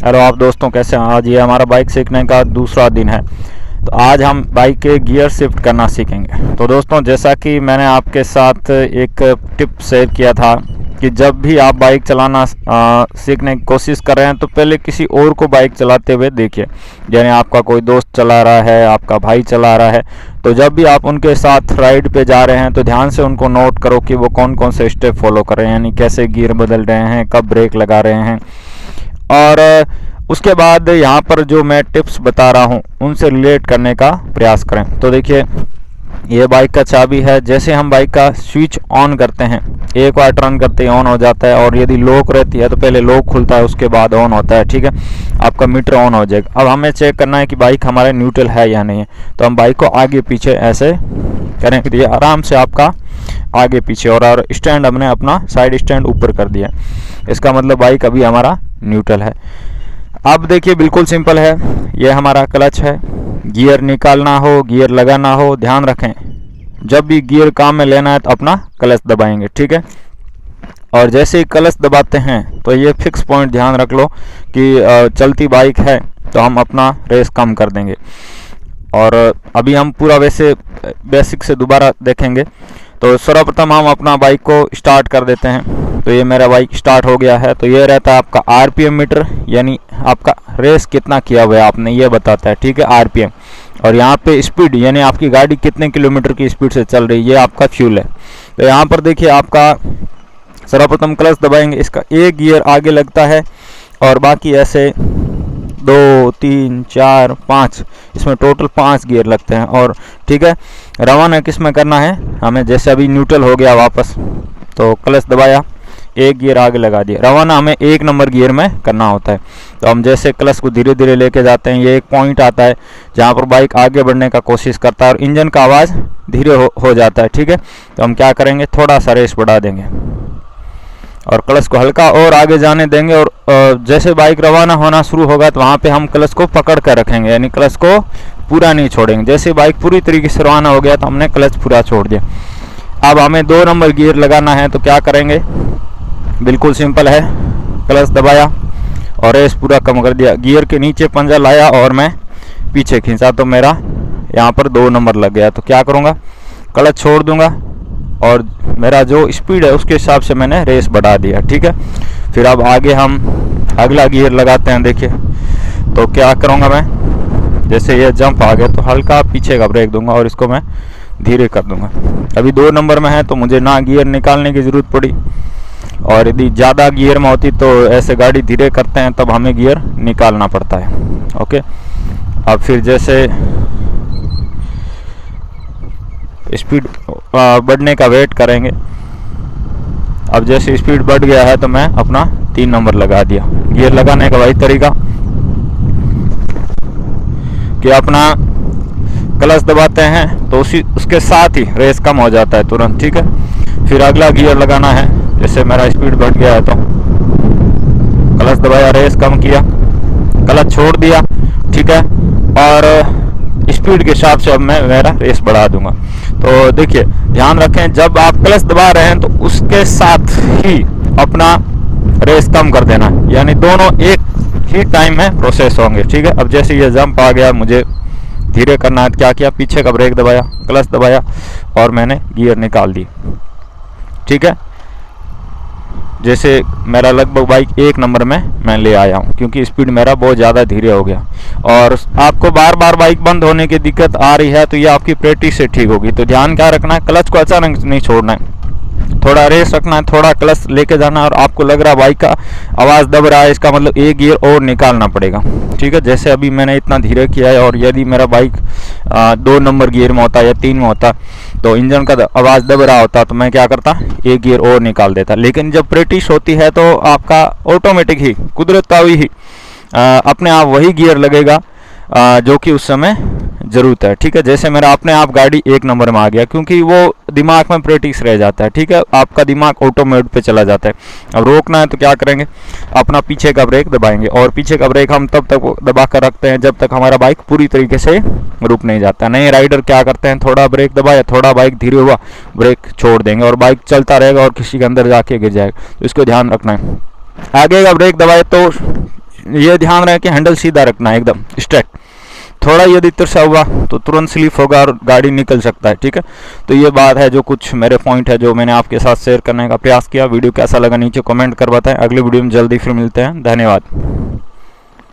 Hello आप दोस्तों, कैसे हैं? आज ये हमारा बाइक सीखने का दूसरा दिन है। तो आज हम बाइक के गियर शिफ्ट करना सीखेंगे। तो दोस्तों, जैसा कि मैंने आपके साथ एक टिप शेयर किया था कि जब भी आप बाइक चलाना सीखने की कोशिश कर रहे हैं तो पहले किसी और को बाइक चलाते हुए देखिए। यानी आपका कोई दोस्त चला रहा है, आपका भाई चला रहा है, तो जब भी आप उनके साथ राइड पे जा रहे हैं तो ध्यान से उनको नोट करो कि वो कौन कौन से स्टेप फॉलो कर रहे हैं, यानी कैसे गियर बदल रहे हैं, कब ब्रेक लगा रहे हैं। और उसके बाद यहाँ पर जो मैं टिप्स बता रहा हूँ उनसे रिलेट करने का प्रयास करें। तो देखिए, ये बाइक का चाबी है। जैसे हम बाइक का स्विच ऑन करते हैं, एक बार टर्न करते ही ऑन हो जाता है, और यदि लॉक रहती है तो पहले लॉक खुलता है, उसके बाद ऑन होता है। ठीक है, आपका मीटर ऑन हो जाएगा। अब हमें चेक करना है कि बाइक हमारे न्यूट्रल है या नहीं है। तो हम बाइक को आगे पीछे ऐसे करें कि आराम से आपका आगे पीछे, और स्टैंड हमने अपना साइड स्टैंड ऊपर कर दिया। इसका मतलब बाइक अभी हमारा न्यूट्रल है। अब देखिए, बिल्कुल सिंपल है। ये हमारा क्लच है। गियर निकालना हो, गियर लगाना हो, ध्यान रखें जब भी गियर काम में लेना है तो अपना क्लच दबाएंगे। ठीक है, और जैसे ही क्लच दबाते हैं तो ये फिक्स पॉइंट ध्यान रख लो कि चलती बाइक है तो हम अपना रेस कम कर देंगे। और अभी हम पूरा वैसे बेसिक से दोबारा देखेंगे। तो सर्वप्रथम हम अपना बाइक को स्टार्ट कर देते हैं। तो ये मेरा बाइक स्टार्ट हो गया है। तो ये रहता है आपका आरपीएम मीटर, यानी आपका रेस कितना किया हुआ है आपने, ये बताता है। ठीक है, आरपीएम। और यहाँ पे स्पीड, यानी आपकी गाड़ी कितने किलोमीटर की स्पीड से चल रही है, ये आपका फ्यूल है। तो यहाँ पर देखिए, आपका सर्वप्रथम क्लच दबाएंगे, इसका एक गियर आगे लगता है और बाकी ऐसे 2, 3, 4, 5, इसमें टोटल 5 गियर लगते हैं। और ठीक है, रवाना किस में करना है हमें, जैसे अभी न्यूट्रल हो गया वापस, तो क्लच दबाया, एक गियर आगे लगा दिया। रवाना हमें 1 नंबर गियर में करना होता है। तो हम जैसे क्लच को धीरे धीरे लेके जाते हैं, ये एक पॉइंट आता है जहाँ पर बाइक आगे बढ़ने का कोशिश करता है और इंजन का आवाज़ धीरे हो जाता है। ठीक है, तो हम क्या करेंगे, थोड़ा सा रेस बढ़ा देंगे और क्लच को हल्का और आगे जाने देंगे। और जैसे बाइक रवाना होना शुरू होगा तो वहाँ पे हम क्लच को पकड़ कर रखेंगे, यानी क्लच को पूरा नहीं छोड़ेंगे। जैसे बाइक पूरी तरीके से रवाना हो गया तो हमने क्लच पूरा छोड़ दिया। अब हमें 2 नंबर गियर लगाना है, तो क्या करेंगे, बिल्कुल सिंपल है। क्लच दबाया और रेस पूरा कम कर दिया, गियर के नीचे पंजा लाया और मैं पीछे खींचा, तो मेरा यहाँ पर 2 नंबर लग गया। तो क्या करूँगा, क्लच छोड़ दूँगा और मेरा जो स्पीड है उसके हिसाब से मैंने रेस बढ़ा दिया। ठीक है, फिर अब आगे हम अगला गियर लगाते हैं। देखिए, तो क्या करूँगा मैं, जैसे ये जंप आ गया तो हल्का पीछे का ब्रेक दूंगा और इसको मैं धीरे कर दूंगा। अभी 2 नंबर में है तो मुझे ना गियर निकालने की ज़रूरत पड़ी, और यदि ज़्यादा गियर में होती तो ऐसे गाड़ी धीरे करते हैं तब हमें गियर निकालना पड़ता है। ओके, अब फिर जैसे स्पीड बढ़ने का वेट करेंगे। अब जैसे स्पीड बढ़ गया है तो मैं अपना 3 नंबर लगा दिया। गियर लगाने का वही तरीका कि अपना क्लच दबाते हैं तो उसके साथ ही रेस कम हो जाता है तुरंत। ठीक है, फिर अगला गियर लगाना है। जैसे मेरा स्पीड बढ़ गया है तो क्लच दबाया, रेस कम किया, क्लच छोड़ दिया। ठीक है, और स्पीड के हिसाब से अब मैं मेरा रेस बढ़ा दूंगा। तो देखिए, ध्यान रखें जब आप क्लच दबा रहे हैं तो उसके साथ ही अपना रेस कम कर देना, यानी दोनों एक ही टाइम में प्रोसेस होंगे। ठीक है, अब जैसे ये जंप आ गया, मुझे धीरे करना है, क्या किया, पीछे का ब्रेक दबाया, क्लच दबाया और मैंने गियर निकाल दी। ठीक है, जैसे मेरा लगभग बाइक 1 नंबर में मैं ले आया हूँ, क्योंकि स्पीड मेरा बहुत ज़्यादा धीरे हो गया। और आपको बार बार बाइक बंद होने की दिक्कत आ रही है तो ये आपकी प्रैक्टिस से ठीक होगी। तो ध्यान क्या रखना है, क्लच को अचानक नहीं छोड़ना है, थोड़ा रेस रखना है, थोड़ा क्लच लेके जाना है। और आपको लग रहा है बाइक का आवाज़ दब रहा है, इसका मतलब 1 गियर और निकालना पड़ेगा। ठीक है, जैसे अभी मैंने इतना धीरे किया है, और यदि मेरा बाइक 2 नंबर गियर में होता या 3 में होता तो इंजन का आवाज़ दब रहा होता तो मैं क्या करता, 1 गियर और निकाल देता। लेकिन जब प्रैक्टिस होती है तो आपका ऑटोमेटिक ही, कुदरतावी ही अपने आप वही गियर लगेगा जो कि उस समय ज़रूरत है। ठीक है, जैसे मेरा अपने आप गाड़ी 1 नंबर में आ गया, क्योंकि वो दिमाग में प्रैक्टिस रह जाता है। ठीक है, आपका दिमाग ऑटो मोड पे चला जाता है। अब रोकना है तो क्या करेंगे, अपना पीछे का ब्रेक दबाएंगे, और पीछे का ब्रेक हम तब तक दबा कर रखते हैं जब तक हमारा बाइक पूरी तरीके से रुक नहीं जाता। नए राइडर क्या करते हैं, थोड़ा ब्रेक दबाया, थोड़ा बाइक धीरे हुआ, ब्रेक छोड़ देंगे और बाइक चलता रहेगा और किसी के अंदर जाके गिर जाएगा। तो इसको ध्यान रखना है। आगे का ब्रेक दबाए तो ये ध्यान रहे कि हैंडल सीधा रखना है, एकदम स्ट्रेट। थोड़ा यदि तिरछा हुआ तो तुरंत स्लिप होगा और गाड़ी निकल सकता है, ठीक है। तो ये बात है, जो कुछ मेरे पॉइंट है जो मैंने आपके साथ शेयर करने का प्रयास किया। वीडियो कैसा लगा नीचे कमेंट कर बताएं। अगली वीडियो में जल्दी फिर मिलते हैं। धन्यवाद।